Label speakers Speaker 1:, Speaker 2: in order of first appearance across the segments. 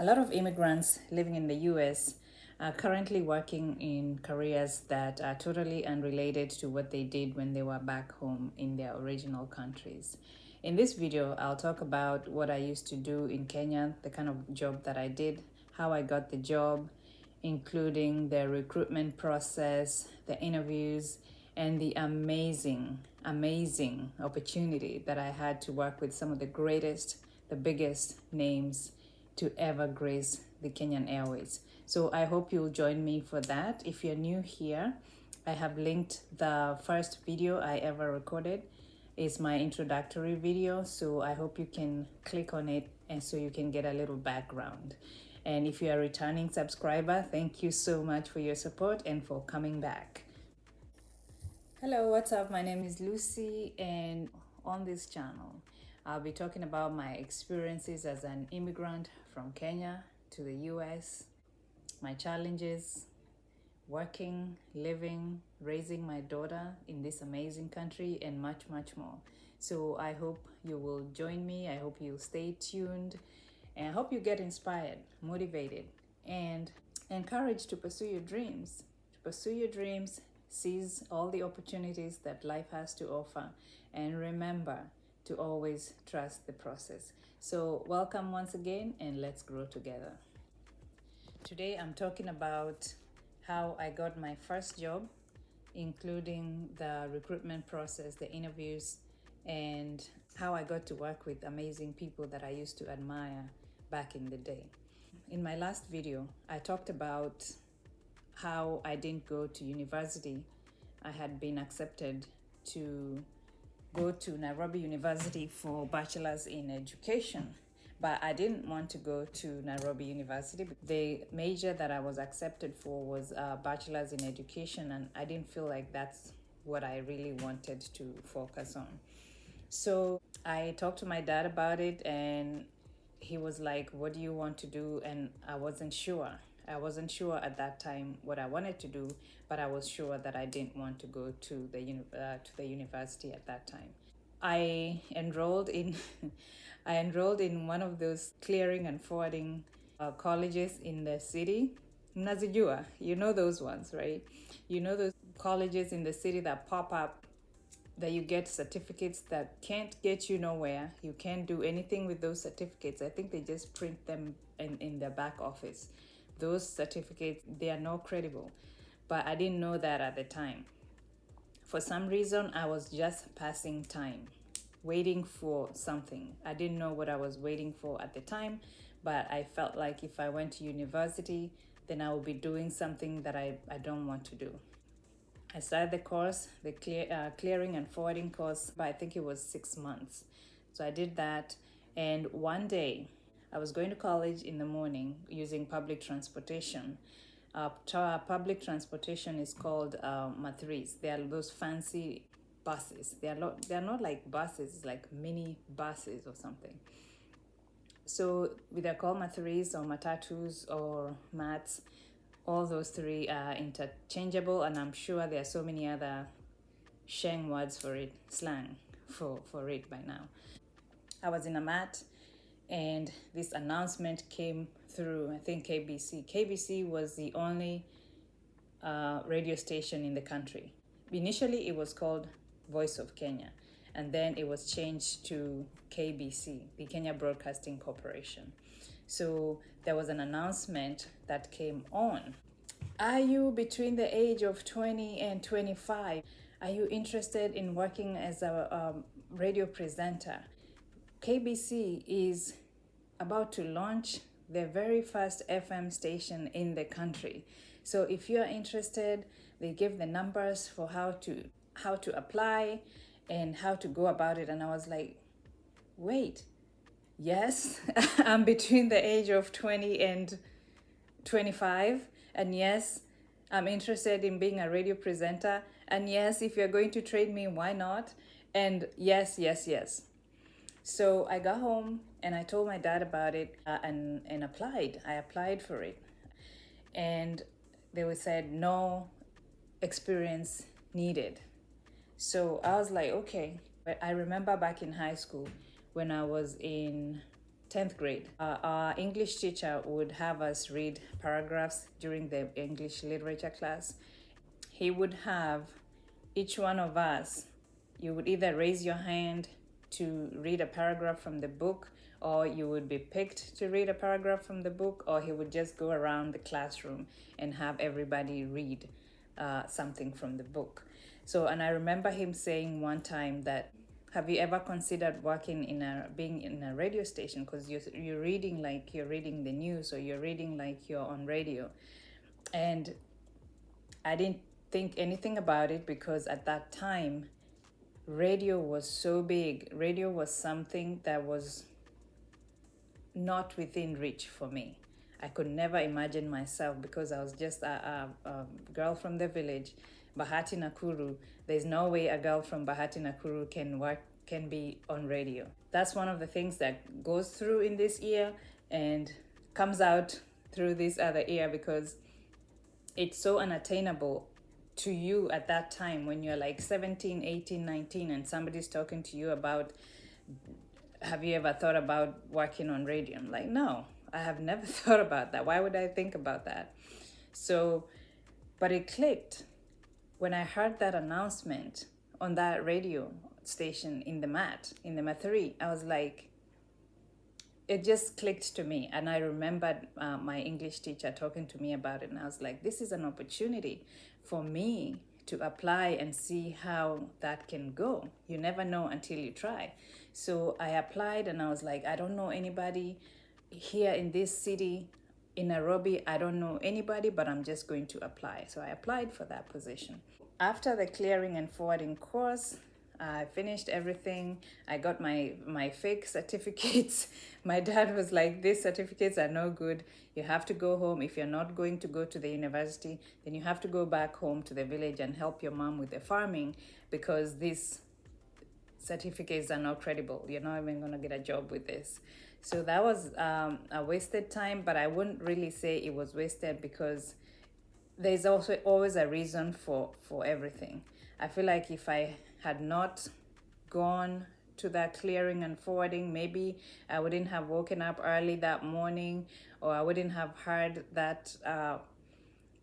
Speaker 1: A lot of immigrants living in the US are currently working in careers that are totally unrelated to what they did when they were back home in their original countries. In this video, I'll talk about what I used to do in Kenya, the kind of job that I did, how I got the job, including the recruitment process, the interviews, and the amazing opportunity that I had to work with some of the greatest, the biggest names to ever grace the Kenyan Airways. So I hope you'll join me for that. If you're new here, I have linked the first video I ever recorded. It's my introductory video, so I hope you can click on it and so you can get a little background. And if you're a returning subscriber, thank you so much for your support and for coming back. Hello, what's up? My name is Lucy, and on this channel, I'll be talking about my experiences as an immigrant from Kenya to the US, my challenges, working, living, raising my daughter in this amazing country, and much, much more. So I hope you will join me. I hope you'll stay tuned, and I hope you get inspired, motivated, and encouraged to pursue your dreams. Seize all the opportunities that life has to offer, and remember to always trust the process. So welcome once again, and let's grow together. Today I'm talking about how I got my first job, including the recruitment process, the interviews, and how I got to work with amazing people that I used to admire back in the day. In my last video, I talked about how I didn't go to university. I had been accepted to go to Nairobi University for bachelor's in education, but I didn't want to go to Nairobi University. The major that I was accepted for was bachelor's in education, and I didn't feel like that's what I really wanted to focus on. So I talked to my dad about it, and he was like, "What do you want to do?" And I wasn't sure. I wasn't sure at that time what I wanted to do, but I was sure that I didn't want to go to the university at that time. I enrolled in I enrolled in one of those clearing and forwarding colleges in the city. Mnazijua, you know those ones, right? You know those colleges in the city that pop up, that you get certificates that can't get you nowhere. You can't do anything with those certificates. I think they just print them in their back office. Those certificates, they are not credible. But I didn't know that at the time. For some reason, I was just passing time, waiting for something. I didn't know what I was waiting for at the time, but I felt like if I went to university, then I would be doing something that I don't want to do. I started the course, the clearing and forwarding course, but I think it was 6 months. So I did that, and one day I was going to college in the morning using public transportation. Public transportation is called matris. They are those fancy buses. They are not like buses, it's like mini buses or something. So they're called matris or matatus or mats. All those three are interchangeable, and I'm sure there are so many other Sheng words for it, slang for it by now. I was in a mat, and this announcement came through, I think KBC. KBC was the only radio station in the country. Initially, it was called Voice of Kenya, and then it was changed to KBC, the Kenya Broadcasting Corporation. So there was an announcement that came on. Are you between the age of 20 and 25? Are you interested in working as a radio presenter? KBC is about to launch the very first FM station in the country. So if you're interested, they give the numbers for how to apply and how to go about it. And I was like, wait, yes, I'm between the age of 20 and 25. And yes, I'm interested in being a radio presenter. And yes, if you're going to train me, why not? And yes. So I got home and I told my dad about it and applied. I applied for it. And they said, no experience needed. So I was like, okay. But I remember back in high school when I was in 10th grade. Our English teacher would have us read paragraphs during the English literature class. He would have each one of us, you would either raise your hand to read a paragraph from the book, or you would be picked to read a paragraph from the book, or he would just go around the classroom and have everybody read something from the book. So, and I remember him saying one time that, have you ever considered being in a radio station? Because you're reading like you're reading the news, or you're reading like you're on radio. And I didn't think anything about it, because at that time, radio was so big. Radio was something that was not within reach for me. I could never imagine myself, because I was just a girl from the village, Bahati Nakuru. There's no way a girl from Bahati Nakuru can be on radio. That's one of the things that goes through in this ear and comes out through this other ear, because it's so unattainable to you at that time when you're like 17, 18, 19, and somebody's talking to you about, have you ever thought about working on radio? I'm like, no, I have never thought about that. Why would I think about that? So, but it clicked when I heard that announcement on that radio station in the mat 3. I was like, it just clicked to me. And I remembered my English teacher talking to me about it. And I was like, this is an opportunity for me to apply and see how that can go. You never know until you try. So I applied, and I was like, I don't know anybody here in this city, in Nairobi. I don't know anybody, but I'm just going to apply. So I applied for that position. After the clearing and forwarding course, I finished everything. I got my fake certificates. My dad was like, these certificates are no good. You have to go home. If you're not going to go to the university, then you have to go back home to the village and help your mom with the farming, because these certificates are not credible. You're not even going to get a job with this. So that was a wasted time, but I wouldn't really say it was wasted, because there's also always a reason for everything. I feel like if I had not gone to that clearing and forwarding, maybe I wouldn't have woken up early that morning, or I wouldn't have heard that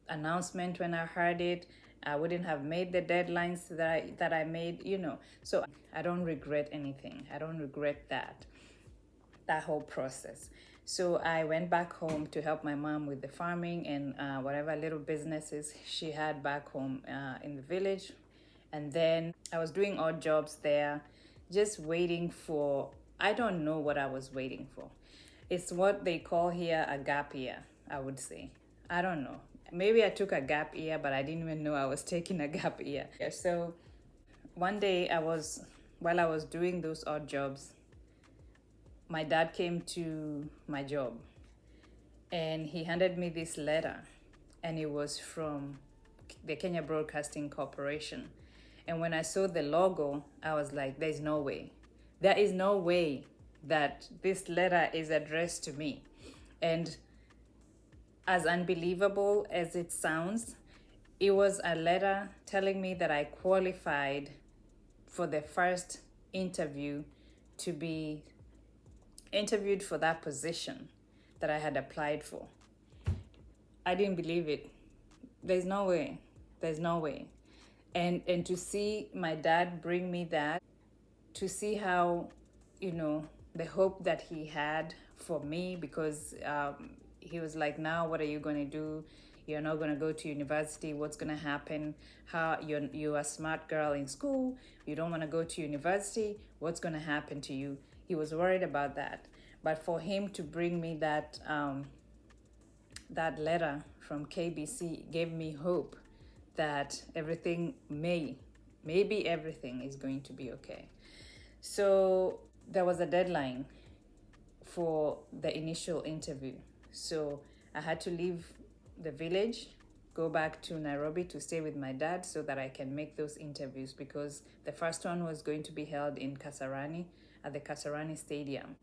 Speaker 1: announcement when I heard it. I wouldn't have made the deadlines that I made, So I don't regret anything. I don't regret that whole process. So I went back home to help my mom with the farming and whatever little businesses she had back home in the village. And then I was doing odd jobs there, just waiting for, I don't know what I was waiting for. It's what they call here a gap year, I would say. I don't know. Maybe I took a gap year, but I didn't even know I was taking a gap year. So one day while I was doing those odd jobs, my dad came to my job and he handed me this letter, and it was from the Kenya Broadcasting Corporation. And when I saw the logo, I was like, there's no way. There is no way that this letter is addressed to me. And as unbelievable as it sounds, it was a letter telling me that I qualified for the first interview to be interviewed for that position that I had applied for. I didn't believe it. There's no way. There's no way. And to see my dad bring me that, to see how, the hope that he had for me, because he was like, now what are you going to do? You're not going to go to university. What's going to happen? How you're a smart girl in school. You don't want to go to university. What's going to happen to you? He was worried about that. But for him to bring me that letter from KBC gave me hope that maybe everything is going to be okay. So there was a deadline for the initial interview. So I had to leave the village, go back to Nairobi to stay with my dad so that I can make those interviews, because the first one was going to be held in Kasarani at the Kasarani Stadium.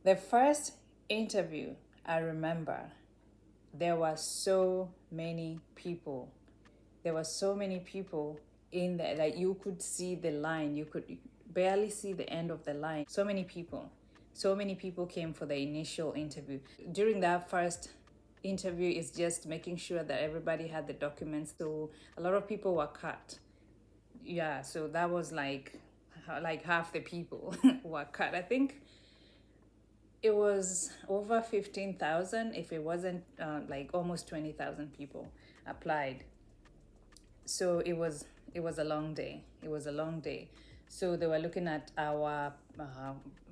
Speaker 1: The first interview, I remember, there were so many people. There were so many people in there, like you could see the line. You could barely see the end of the line. So many people. So many people came for the initial interview. During that first interview is just making sure that everybody had the documents. So a lot of people were cut. Yeah, so that was like half the people were cut. I think it was over 15,000, if it wasn't like almost 20,000 people applied. So it was a long day. It was a long day. So they were looking at our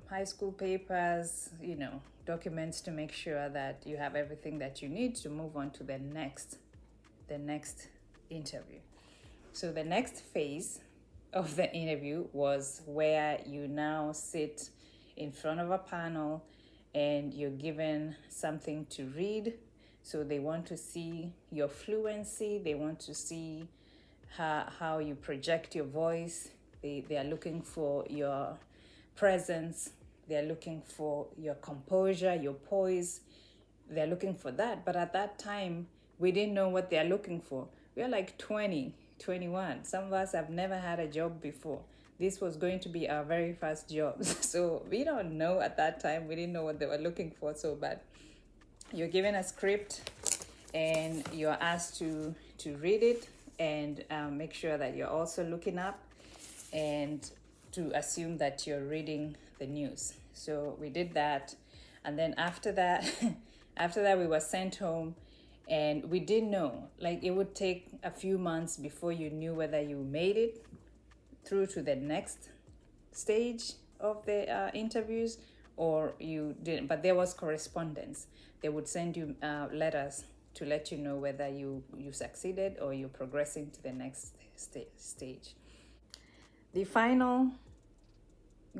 Speaker 1: high school papers, documents, to make sure that you have everything that you need to move on to the next interview. So the next phase of the interview was where you now sit in front of a panel and you're given something to read. So they want to see your fluency, they want to see how you project your voice. They are looking for your presence, they're looking for your composure, your poise. They're looking for that. But at that time, we didn't know what they're looking for. We're like 20, 21. Some of us have never had a job before. This was going to be our very first job. So we don't know at that time. We didn't know what they were looking for so bad. You're given a script and you're asked to read it and make sure that you're also looking up and to assume that you're reading the news. So we did that. And then after that, we were sent home, and we didn't know. Like, it would take a few months before you knew whether you made it through to the next stage of the interviews or you didn't. But there was correspondence. They would send you letters to let you know whether you succeeded or you're progressing to the next stage. The final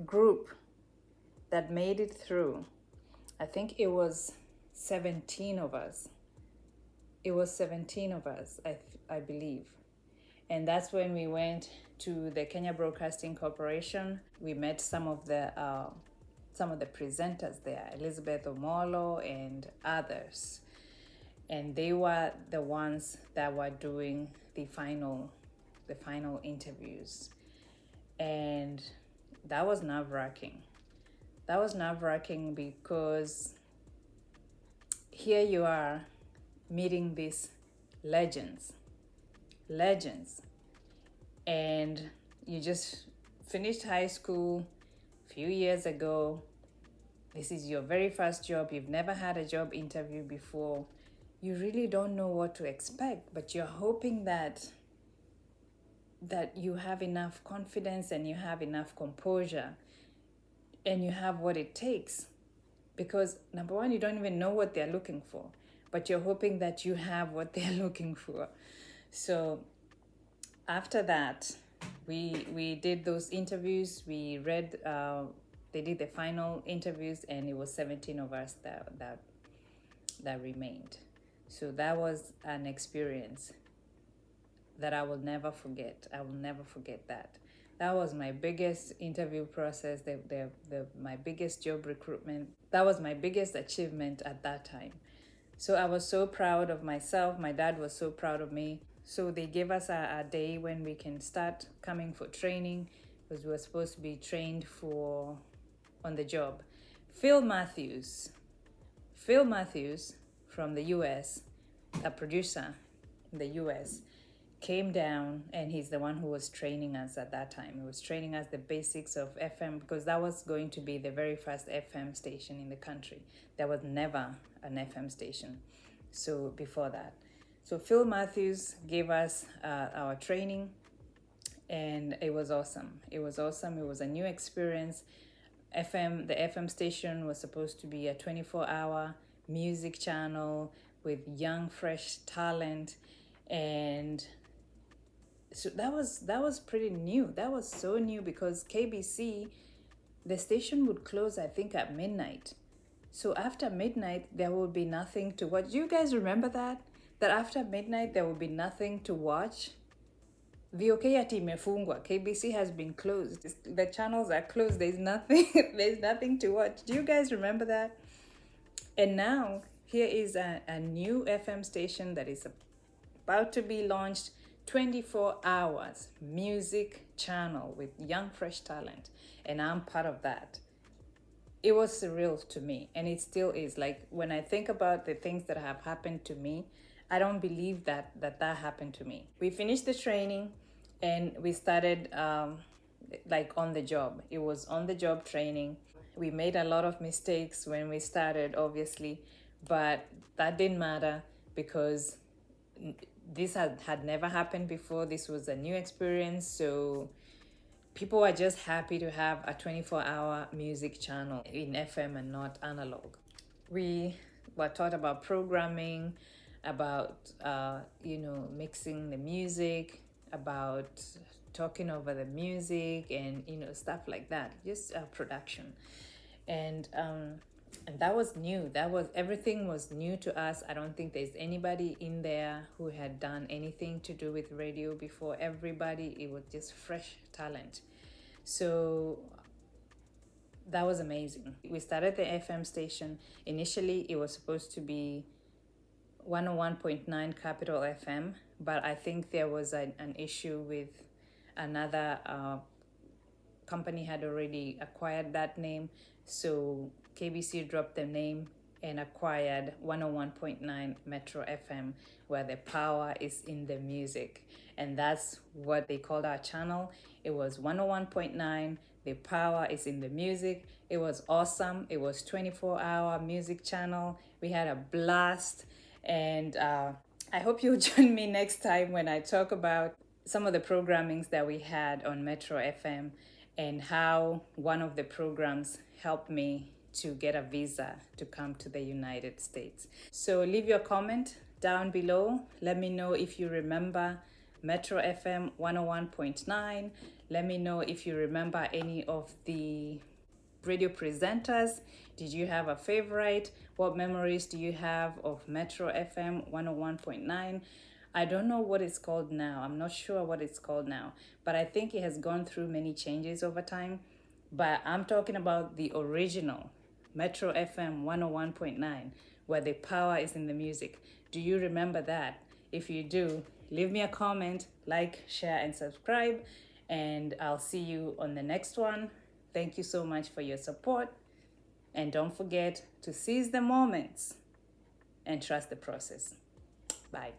Speaker 1: group that made it through, I think it was 17 of us. It was 17 of us, I believe. And that's when we went to the Kenya Broadcasting Corporation. We met some of the presenters there, Elizabeth Omolo and others. And they were the ones that were doing the final interviews. And that was nerve-wracking. That was nerve-wracking because here you are meeting these legends. And you just finished high school a few years ago. This is your very first job. You've never had a job interview before. You really don't know what to expect, but you're hoping that you have enough confidence and you have enough composure and you have what it takes. Because number one, you don't even know what they're looking for, but you're hoping that you have what they're looking for. So after that, we did those interviews. We read, they did the final interviews, and it was 17 of us that remained. So that was an experience that I will never forget. I will never forget that. That was my biggest interview process, my biggest job recruitment. That was my biggest achievement at that time. So I was so proud of myself. My dad was so proud of me. So they gave us a day when we can start coming for training, because we were supposed to be trained on the job. Phil Matthews from the US, a producer in the US, came down, and he's the one who was training us at that time. He was training us the basics of FM, because that was going to be the very first FM station in the country. There was never an FM station so before that. So Phil Matthews gave us our training, and it was awesome. It was a new experience. The FM station was supposed to be a 24-hour music channel with young, fresh talent, and so that was pretty new. That was so new, because KBC, the station would close, I think, at midnight. So after midnight, there would be nothing to watch. Do you guys remember that? That after midnight, there would be nothing to watch? VOK yati imefungwa. KBC has been closed. The channels are closed. There's nothing to watch. Do you guys remember that? And now, here is a new FM station that is about to be launched. 24 hours music channel with young, fresh talent. And I'm part of that. it was surreal to me, and it still is. Like, when I think about the things that have happened to me, I don't believe that happened to me. We finished the training, and we started like on the job. It was on the job training. We made a lot of mistakes when we started, obviously, but that didn't matter because this had never happened before. This was a new experience, so people are just happy to have a 24-hour music channel in FM and not analog. We were taught about programming, about mixing the music, about talking over the music, and stuff like that. Just production, and that was new. That was Everything was new to us. I don't think there's anybody in there who had done anything to do with radio before. Everybody, it was just fresh talent. So that was amazing. We started the FM station. Initially, it was supposed to be 101.9 Capital FM, but I think there was an issue with another company had already acquired that name. So KBC dropped the name and acquired 101.9 Metro FM, where the power is in the music. And that's what they called our channel. It was 101.9, the power is in the music. It was awesome. It was 24-hour music channel. We had a blast. And I hope you'll join me next time when I talk about some of the programmings that we had on Metro FM and how one of the programs helped me to get a visa to come to the United States. So leave your comment down below. Let me know if you remember Metro FM 101.9. Let me know if you remember any of the radio presenters. Did you have a favorite? What memories do you have of Metro FM 101.9? I don't know what it's called now. I'm not sure what it's called now, but I think it has gone through many changes over time. But I'm talking about the original Metro FM 101.9, where the power is in the music. Do you remember that? If you do, leave me a comment, like, share, and subscribe, and I'll see you on the next one. Thank you so much for your support, and don't forget to seize the moments and trust the process. Bye.